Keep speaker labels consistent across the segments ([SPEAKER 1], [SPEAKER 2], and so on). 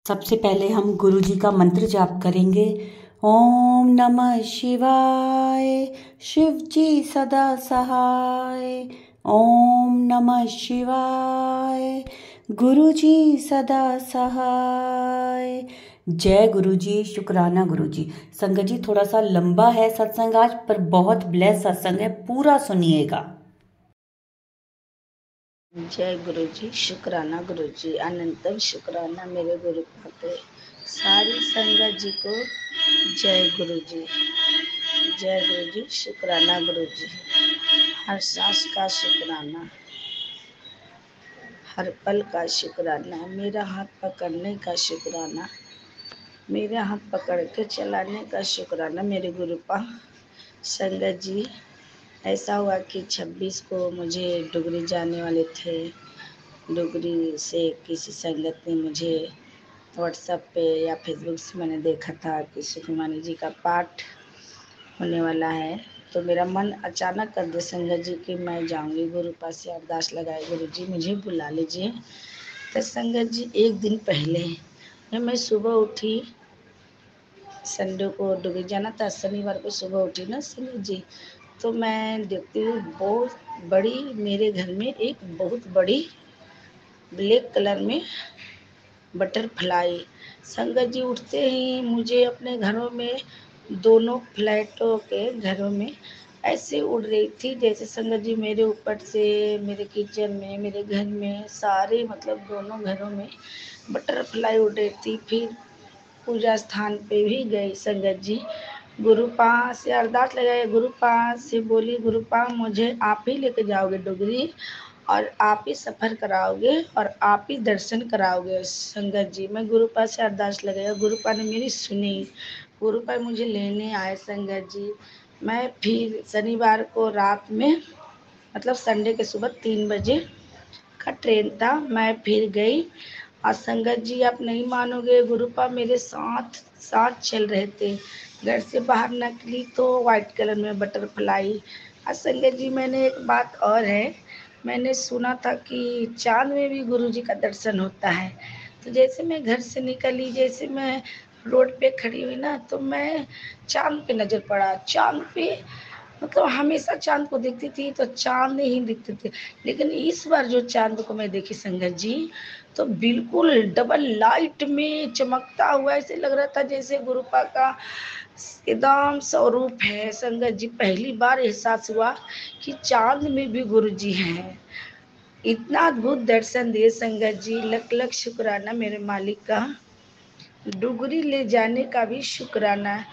[SPEAKER 1] सबसे पहले हम गुरु जी का मंत्र जाप करेंगे। ओम नमः शिवाय, शिव जी सदा सहाय। ओम नमः शिवाय, गुरु जी सदा सहाय। जय गुरु जी, शुक्राना गुरु जी। संगत जी, थोड़ा सा लंबा है सत्संग आज, पर बहुत ब्लेस सत्संग है, पूरा सुनिएगा।
[SPEAKER 2] जय गुरु जी, शुक्राना गुरु जी, अनंतम शुक्राना मेरे गुरु पाते सारी संगत जी को। जय गुरु जी, जय गुरु जी, शुक्राना गुरु जी। हर सांस का शुक्राना, हर पल का शुक्राना, मेरा हाथ पकड़ने का शुक्राना, मेरे हाथ पकड़ के चलाने का शुक्राना मेरे गुरु पा। संगत जी, ऐसा हुआ कि 26 को मुझे डुगरी जाने वाले थे। डुगरी से किसी संगत ने मुझे व्हाट्सएप पे या फेसबुक से मैंने देखा था कि सुखमणि जी का पाठ होने वाला है, तो मेरा मन अचानक कर दे संगत जी कि मैं जाऊंगी गुरु पास से अरदास लगाए, गुरु जी मुझे बुला लीजिए। तो संगत जी, एक दिन पहले मैं सुबह उठी, संडे को डुगरी जाना था, शनिवार को सुबह उठी ना संगत जी, तो मैं देखती हूँ बहुत बड़ी, मेरे घर में एक बहुत बड़ी ब्लैक कलर में बटरफ्लाई। संगत जी, उठते ही मुझे अपने घरों में, दोनों फ्लैटों के घरों में ऐसे उड़ रही थी जैसे संगत जी मेरे ऊपर से, मेरे किचन में, मेरे घर में, सारे मतलब दोनों घरों में बटरफ्लाई उड़ रही थी। फिर पूजा स्थान पे भी गई संगत जी, गुरु पास से अरदास लगाए, गुरु पास से बोली, गुरु पास मुझे आप ही लेके जाओगे डुगरी, और आप ही सफ़र कराओगे और आप ही दर्शन कराओगे। संगत जी, मैं गुरुपा से अरदास लगाया, गुरुपा ने मेरी सुनी, गुरुपा मुझे लेने आए संगत जी। मैं फिर शनिवार को रात में, मतलब संडे के सुबह 3 बजे का ट्रेन था, मैं फिर गई। और संगत जी, आप नहीं मानोगे, गुरुपा मेरे साथ साथ चल रहे थे। घर से बाहर निकली तो वाइट कलर में बटरफ्लाई। और संगत जी, मैंने एक बात और है, मैंने सुना था कि चाँद में भी गुरु जी का दर्शन होता है। तो जैसे मैं घर से निकली, जैसे मैं रोड पे खड़ी हुई ना, तो मैं चाँद पे नज़र पड़ा। चाँद पे मतलब हमेशा चाँद को देखती थी तो चाँद ही दिखते थे, लेकिन इस बार जो चाँद को मैं देखी संगत जी, तो बिल्कुल डबल लाइट में चमकता हुआ ऐसे लग रहा था जैसे गुरुपा का एकदम स्वरूप है। संगत जी, पहली बार एहसास हुआ कि चाँद में भी गुरु जी हैं। इतना अद्भुत दर्शन दिए संगत जी, लख लख शुक्राना मेरे मालिक का। डुगरी ले जाने का भी शुक्राना।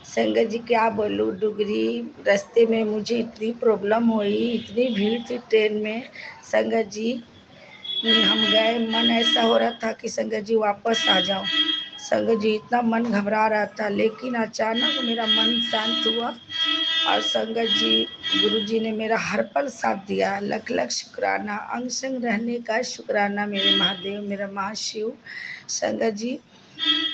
[SPEAKER 2] संगत जी, क्या बोलूँ, डुगरी रास्ते में मुझे इतनी प्रॉब्लम हुई, इतनी भीड़ थी ट्रेन में संगत जी, हम गए, मन ऐसा हो रहा था कि संगत जी वापस आ जाओ। संगत जी, इतना मन घबरा रहा था, लेकिन अचानक मेरा मन शांत हुआ और संगत जी, गुरु जी ने मेरा हर पल साथ दिया। लख लख शुक्राना, अंग संग रहने का शुक्राना मेरे महादेव, मेरा महाशिव। संगत जी,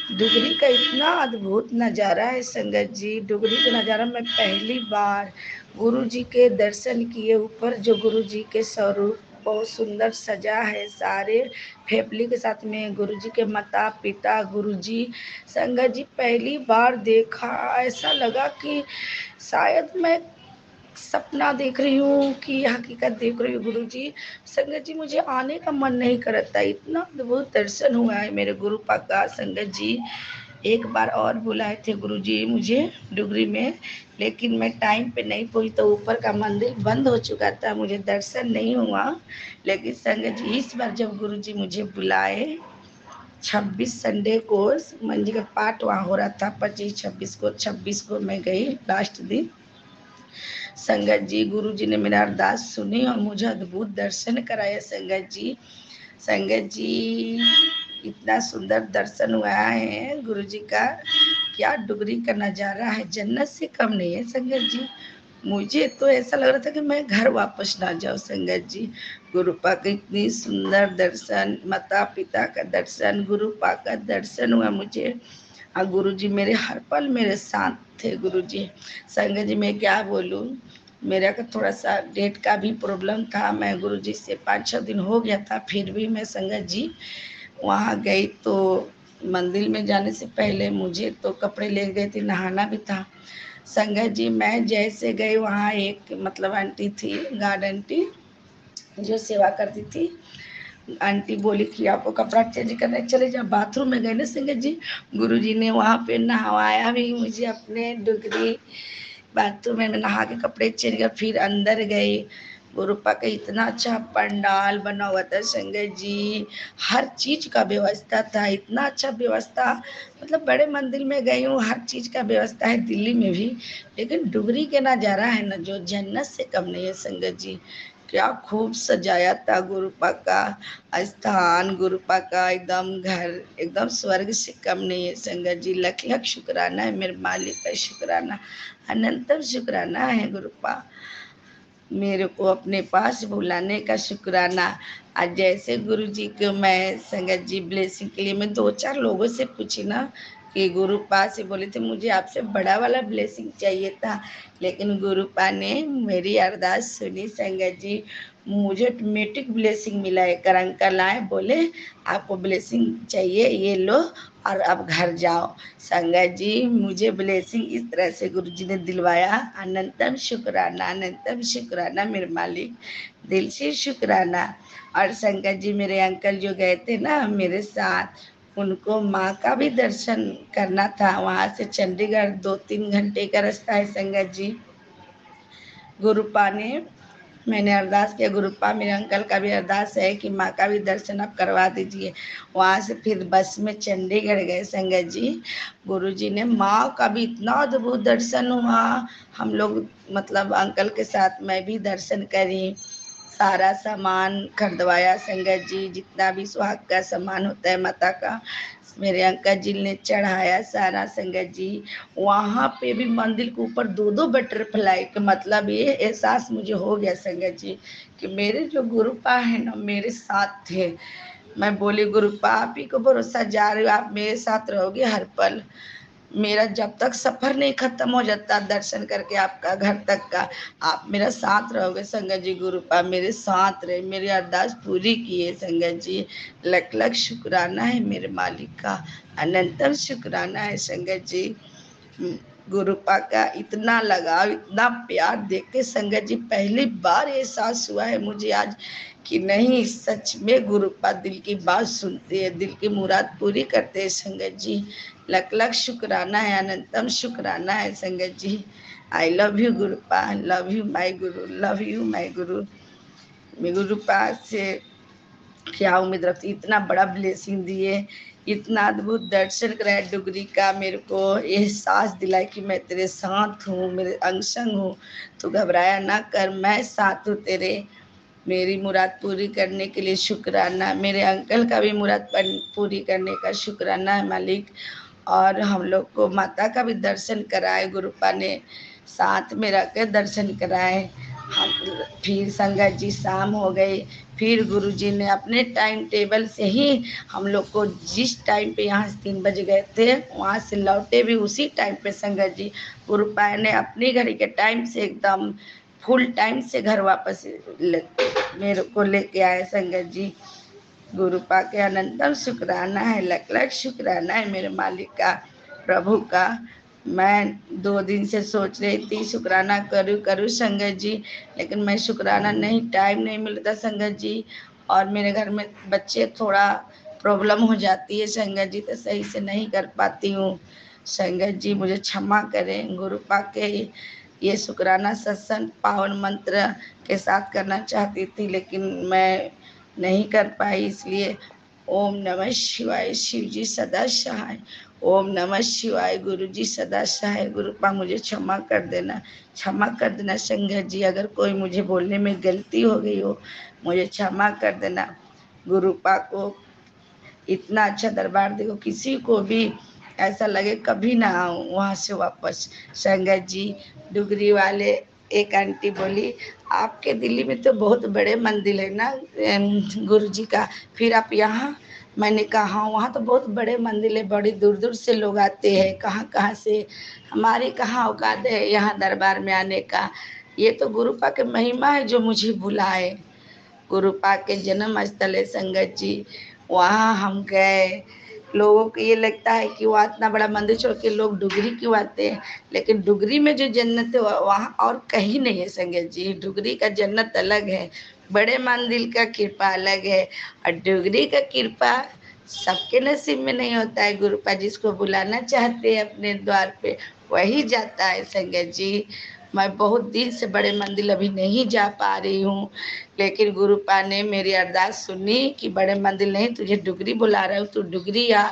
[SPEAKER 2] डुगरी का इतना अद्भुत नज़ारा है संगत जी, डुगरी का नज़ारा मैं पहली बार, गुरु जी के दर्शन किए, ऊपर जो गुरु जी के स्वरूप बहुत सुंदर सजा है, सारे फैमिली के साथ में, गुरु जी के माता पिता, गुरु जी। संगत जी, पहली बार देखा, ऐसा लगा कि शायद मैं सपना देख रही हूँ कि हकीकत देख रही हूँ गुरु जी। संगत जी, मुझे आने का मन नहीं करता, इतना अद्भुत दर्शन हुआ है मेरे गुरु पाक का। संगत जी, एक बार और बुलाए थे गुरु जी मुझे डुगरी में, लेकिन मैं टाइम पे नहीं पहुंची, तो ऊपर का मंदिर बंद हो चुका था, मुझे दर्शन नहीं हुआ। लेकिन संगत जी, इस बार जब गुरु जी मुझे बुलाए, 26 संडे को मंजी का पाठ वहाँ हो रहा था, 26 को मैं गई लास्ट दिन। संगत जी, गुरु जी ने मेरा अरदास सुनी और मुझे अद्भुत दर्शन कराया संगत जी। संगत जी, इतना सुंदर दर्शन हुआ है गुरु जी का, क्या डुगरी का नज़ारा है, जन्नत से कम नहीं है संगत जी। मुझे तो ऐसा लग रहा था कि मैं घर वापस ना जाऊँ संगत जी। गुरु पाक का इतनी सुंदर दर्शन, माता पिता का दर्शन, गुरु पाक का दर्शन हुआ मुझे। और गुरु जी मेरे हर पल मेरे साथ थे गुरु जी। संगत जी, मैं क्या बोलूँ, मेरा का थोड़ा सा डेट का भी प्रॉब्लम था, मैं गुरुजी से 5-6 दिन हो गया था, फिर भी मैं संगत जी वहाँ गई तो मंदिर में जाने से पहले मुझे तो कपड़े ले गए थे, नहाना भी था। संगत जी मैं जैसे गई वहाँ एक मतलब आंटी थी, गार्ड आंटी जो सेवा करती थी। आंटी बोली कि आपको कपड़ा चेंज करने चले जाओ। बाथरूम में गए ना संगत जी, गुरुजी ने वहाँ पे नहवाया भी मुझे अपने डुगरी। बाथरूम में नहा के कपड़े चेंज कर फिर अंदर गए। गुरुपा का इतना अच्छा पंडाल बना हुआ था संगत जी, हर चीज का व्यवस्था था, इतना अच्छा व्यवस्था। मतलब बड़े मंदिर में गई हूँ, हर चीज का व्यवस्था है दिल्ली में भी, लेकिन डुगरी के नज़ारा है ना जो जन्नत से कम नहीं है संगत जी। क्या खूब सजाया था गुरुपा का स्थान, गुरुपा का एकदम घर एकदम स्वर्ग से कम नहीं है संगत जी। लख लख शुक्राना है मेरे मालिक का, शुक्राना अनंतम शुक्राना है गुरुपा, मेरे को अपने पास बुलाने का शुक्राना। आज जैसे गुरु जी को मैं संगत जी ब्लेसिंग के लिए मैं 2-4 लोगों से पूछी ना कि गुरुपा से बोले थे मुझे आपसे बड़ा वाला ब्लेसिंग चाहिए था, लेकिन गुरुपा ने मेरी अरदास सुनी संगत जी, मुझे ऑटोमेटिक ब्लेसिंग मिला है। कर अंकल आए बोले आपको ब्लेसिंग चाहिए, ये लो और अब घर जाओ। संगत जी मुझे ब्लेसिंग इस तरह से गुरु जी ने दिलवाया, अनंतम शुक्राना मेरे मालिक, दिल से शुक्राना। और संगत जी मेरे अंकल जो गए थे ना मेरे साथ, उनको माँ का भी दर्शन करना था। वहाँ से चंडीगढ़ 2-3 घंटे का रास्ता है संगत जी। गुरुपा ने मैंने अरदास किया, गुरुपा मेरे अंकल का भी अरदास है कि माँ का भी दर्शन आप करवा दीजिए। वहाँ से फिर बस में चंडीगढ़ गए संगत जी। गुरुजी ने माँ का भी इतना अद्भुत दर्शन हुआ। हम लोग मतलब अंकल के साथ मैं भी दर्शन करी, सारा सामान खरीदवाया संगत जी, जितना भी सुहाग का सामान होता है माता का मेरे अंकल जी ने चढ़ाया सारा संगत जी। वहाँ पे भी मंदिर के ऊपर 2-2 बटरफ्लाई के मतलब ये एहसास मुझे हो गया संगत जी कि मेरे जो गुरुपा है ना मेरे साथ थे। मैं बोली गुरुपा आप ही को भरोसा जा रही हो, आप मेरे साथ रहोगे हर पल। मेरा जब तक सफर नहीं खत्म हो जाता दर्शन करके आपका घर तक का, आप मेरा साथ रहोगे संगत जी। गुरुपा मेरे साथ रहे, मेरी अरदास पूरी किए संगत जी। लख लख शुक्राना है मेरे मालिक का, अनंतम शुक्राना है संगत जी। गुरुपा का इतना लगाव इतना प्यार देख के संगत जी पहली बार एहसास हुआ है मुझे आज कि नहीं सच में गुरुपा दिल की बात सुनते हैं, दिल की मुराद पूरी करते हैं संगत जी। लख लख शुक्राना है, अनंतम शुक्राना है संगत जी। I love you Gurupa, love you my guru, love you my guru. मैं गुरुपा से क्या उम्मीद रखती, इतना बड़ा ब्लेसिंग दिए, इतना अद्भुत दर्शन कराया डुगरी का, मेरे को एहसास दिलाए कि मैं तेरे साथ हूँ, मेरे अंग संग हूँ, तो घबराया ना कर, मैं साथ हूँ तेरे। मेरी मुराद पूरी करने के लिए शुक्राना, मेरे अंकल का भी मुराद पूरी करने का शुक्राना है मालिक। और हम लोग को माता का भी दर्शन कराए गुरुपा ने, साथ में रह के दर्शन कराए। हम फिर संगत जी शाम हो गई, फिर गुरुजी ने अपने टाइम टेबल से ही हम लोग को जिस टाइम पे यहाँ से 3 बजे गए थे वहाँ से लौटे भी उसी टाइम पे संगत जी। गुरुपा ने अपनी घड़ी के टाइम से एकदम फुल टाइम से घर वापस मेरे को लेके आए संगत जी। गुरुपा के अनंतम शुक्राना है, लख लख शुक्राना है मेरे मालिक का, प्रभु का। मैं 2 दिन से सोच रही थी शुक्राना करूँ करूँ संगत जी, लेकिन मैं शुक्राना नहीं, टाइम नहीं मिलता संगत जी। और मेरे घर में बच्चे थोड़ा प्रॉब्लम हो जाती है संगत जी, तो सही से नहीं कर पाती हूँ संगत जी, मुझे क्षमा करें। गुरुपा के ये शुक्राना सत्संग पावन मंत्र के साथ करना चाहती थी, लेकिन मैं नहीं कर पाई, इसलिए ओम नमः शिवाय, शिव जी सदा सहाय। ओम नमः शिवाय, गुरु जी सदा सहाय। गुरुपा मुझे क्षमा कर देना, क्षमा कर देना संगत जी, अगर कोई मुझे बोलने में गलती हो गई हो मुझे क्षमा कर देना। गुरुपा को इतना अच्छा दरबार देखो, किसी को भी ऐसा लगे कभी ना आऊँ वहाँ से वापस संगत जी। डुगरी वाले एक आंटी बोली आपके दिल्ली में तो बहुत बड़े मंदिर है ना गुरु जी का, फिर आप यहाँ, मैंने कहा हाँ वहाँ तो बहुत बड़े मंदिर है, बड़ी दूर दूर से लोग आते हैं, कहाँ कहाँ से, हमारी कहाँ औकात है यहाँ दरबार में आने का। ये तो गुरुपा के महिमा है जो मुझे बुलाए। गुरुपा के जन्म स्थल है संगत जी, वहाँ हम गए, लोगों को ये लगता है कि वहाँ इतना बड़ा मंदिर छोड़ के लोग डुगरी क्यों आते हैं, लेकिन डुगरी में जो जन्नत है वहाँ और कहीं नहीं है संगत जी। डुगरी का जन्नत अलग है, बड़े मंदिर का कृपा अलग है, और डुगरी का कृपा सबके नसीब में नहीं होता है। गुरुपा जिसको बुलाना चाहते हैं अपने द्वार पे वही जाता है संगत जी। मैं बहुत दिन से बड़े मंदिर अभी नहीं जा पा रही हूँ, लेकिन गुरुपा ने मेरी अरदास सुनी कि बड़े मंदिर नहीं, तुझे डुगरी बुला रहा हूँ, तू डुगरी आ।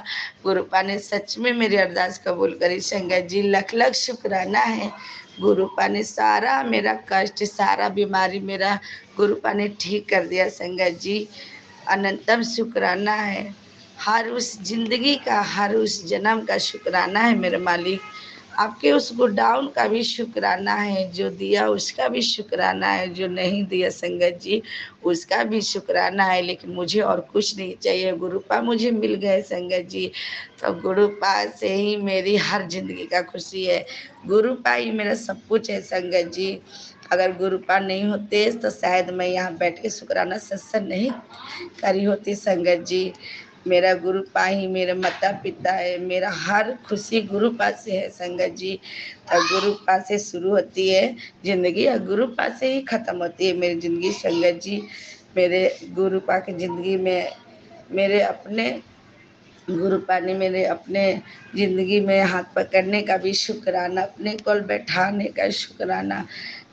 [SPEAKER 2] गुरुपा ने सच में मेरी अरदास कबूल करी संगत जी। लख लख शुक्राना है। गुरुपा ने सारा मेरा कष्ट, सारा बीमारी मेरा गुरुपा ने ठीक कर दिया संगत जी। अनंतम शुक्राना है। हर उस जिंदगी का, हर उस जन्म का शुक्राना है मेरे मालिक। आपके उस गोडाउन का भी शुक्राना है, जो दिया उसका भी शुक्राना है, जो नहीं दिया संगत जी उसका भी शुक्राना है। लेकिन मुझे और कुछ नहीं चाहिए, गुरुपा मुझे मिल गए संगत जी। तो गुरुपा से ही मेरी हर जिंदगी का खुशी है। गुरुपा ही मेरा सब कुछ है संगत जी। अगर गुरुपा नहीं होते तो शायद मैं यहाँ बैठ के शुक्राना सत्संग नहीं करी होती संगत जी। मेरा गुरुपा ही मेरे माता पिता है, मेरा हर खुशी गुरुपा से है संगत जी। और गुरुपा से शुरू होती है जिंदगी और गुरुपा से ही खत्म होती है मेरी जिंदगी संगत जी। मेरे गुरुपा की जिंदगी में मेरे अपने गुरुपा ने मेरे अपने ज़िंदगी में हाथ पकड़ने का भी शुक्राना, अपने कोल बैठाने का शुक्राना,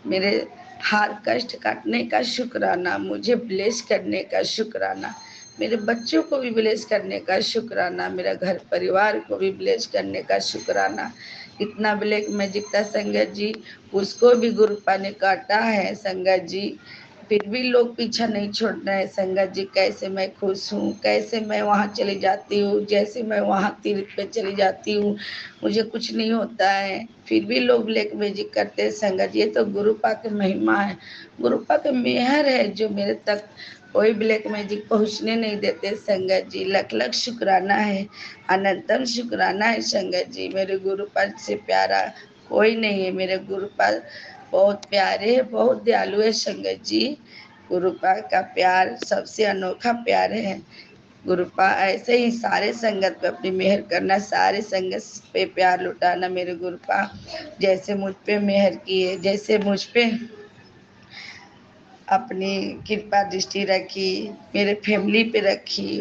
[SPEAKER 2] मेरे हर कष्ट काटने का शुक्राना, मुझे ब्लेस करने का शुक्राना, मेरे बच्चों को भी ब्लेस करने का शुक्राना, मेरा घर परिवार को भी ब्लेस करने का शुक्राना। इतना ब्लैक मैजिक था संगत जी, उसको भी गुरुपा ने काटा है संगत जी। फिर भी लोग पीछा नहीं छोड़ना है संगत जी। कैसे मैं खुश हूँ, कैसे मैं वहाँ चली जाती हूँ, जैसे मैं वहाँ तीर्थ पे चली जाती हूँ, मुझे कुछ नहीं होता है, फिर भी लोग ब्लैक मैजिक करते हैं संगत। ये तो गुरुपा की महिमा है, गुरुपा का मेहर है जो मेरे तक कोई ब्लैक मैजिक पहुँचने नहीं देते संगत जी। लख लख शुक्राना है, अनंतम शुक्राना है संगत जी। मेरे गुरुपा से प्यारा कोई नहीं है। मेरे गुरुपा बहुत प्यारे है, बहुत दयालु है संगत जी। गुरुपा का प्यार सबसे अनोखा प्यार है। गुरुपा ऐसे ही सारे संगत पे अपनी मेहर करना, सारे संगत पे प्यार लुटाना। मेरे गुरुपा जैसे मुझ पे मेहर किए, जैसे मुझ पे अपनी कृपा दृष्टि रखी, मेरे फैमिली पे रखी,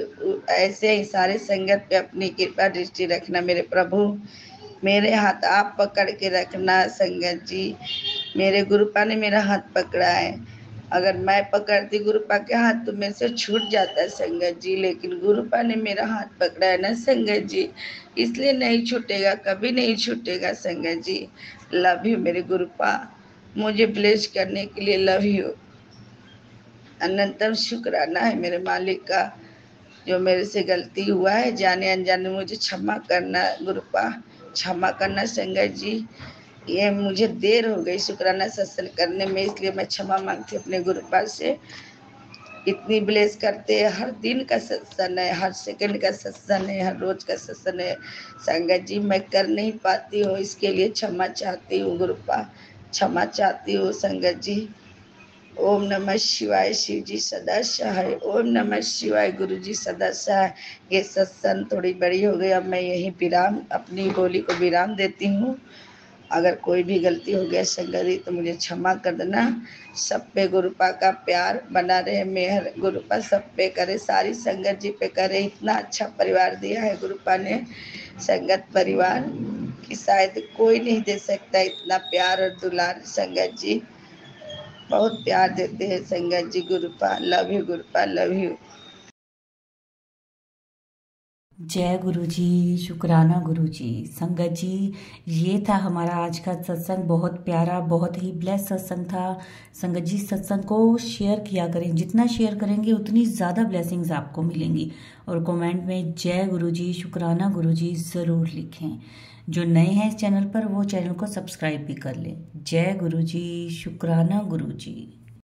[SPEAKER 2] ऐसे ही सारे संगत पे अपनी कृपा दृष्टि रखना मेरे प्रभु। मेरे हाथ आप पकड़ के रखना संगत जी। मेरे गुरुपा ने मेरा हाथ पकड़ा है, अगर मैं पकड़ती गुरुपा के हाथ तो मेरे से छूट जाता है संगत जी, लेकिन गुरुपा ने मेरा हाथ पकड़ा है ना संगत जी, इसलिए नहीं छूटेगा, कभी नहीं छूटेगा संगत जी। लव यू मेरे गुरुपा, मुझे ब्लेस करने के लिए लव यू। अनंतम शुक्राना है मेरे मालिक का, जो मेरे से गलती हुआ है जाने अनजाने मुझे क्षमा करना गुरुपा, क्षमा करना संगत जी। ये मुझे देर हो गई शुक्राना सत्संग करने में, इसलिए मैं क्षमा मांगती अपने गुरुपा से। इतनी ब्लेस करते हैं, हर दिन का सत्संग है, हर सेकंड का सत्संग है, हर रोज का सत्संग है संगत जी। मैं कर नहीं पाती हूँ, इसके लिए क्षमा चाहती हूँ गुरुपा, क्षमा चाहती हूँ संगत जी। ओम नमः शिवाय, शिव जी सदा सहाय। ओम नमः शिवाय, गुरु जी सदा सहाय। ये सत्संग थोड़ी बड़ी हो गई, अब मैं यही विराम, अपनी बोली को विराम देती हूँ। अगर कोई भी गलती हो गया संगति तो मुझे क्षमा कर देना। सब पे गुरुपा का प्यार बना रहे, मेहर गुरुपा सब पे करे, सारी संगत जी पे करे। इतना अच्छा परिवार दिया है गुरुपा ने, संगत परिवार कि शायद कोई नहीं दे सकता इतना प्यार और दुलार संगत जी। बहुत प्यार देते हैं संगत जी Gurupa. Love you Gurupa, love you.
[SPEAKER 1] जय गुरु जी, शुक्राना गुरु जी। संगत जी, ये था हमारा आज का सत्संग, बहुत प्यारा, बहुत ही ब्लेस सत्संग था। संगत जी, सत्संग को शेयर किया करें, जितना शेयर करेंगे उतनी ज़्यादा ब्लेसिंग्स आपको मिलेंगी। और कमेंट में जय गुरु जी, शुक्राना गुरु जी ज़रूर लिखें। जो नए हैं इस चैनल पर वो चैनल को सब्सक्राइब भी कर लें। जय गुरु जी, शुक्राना गुरु जी।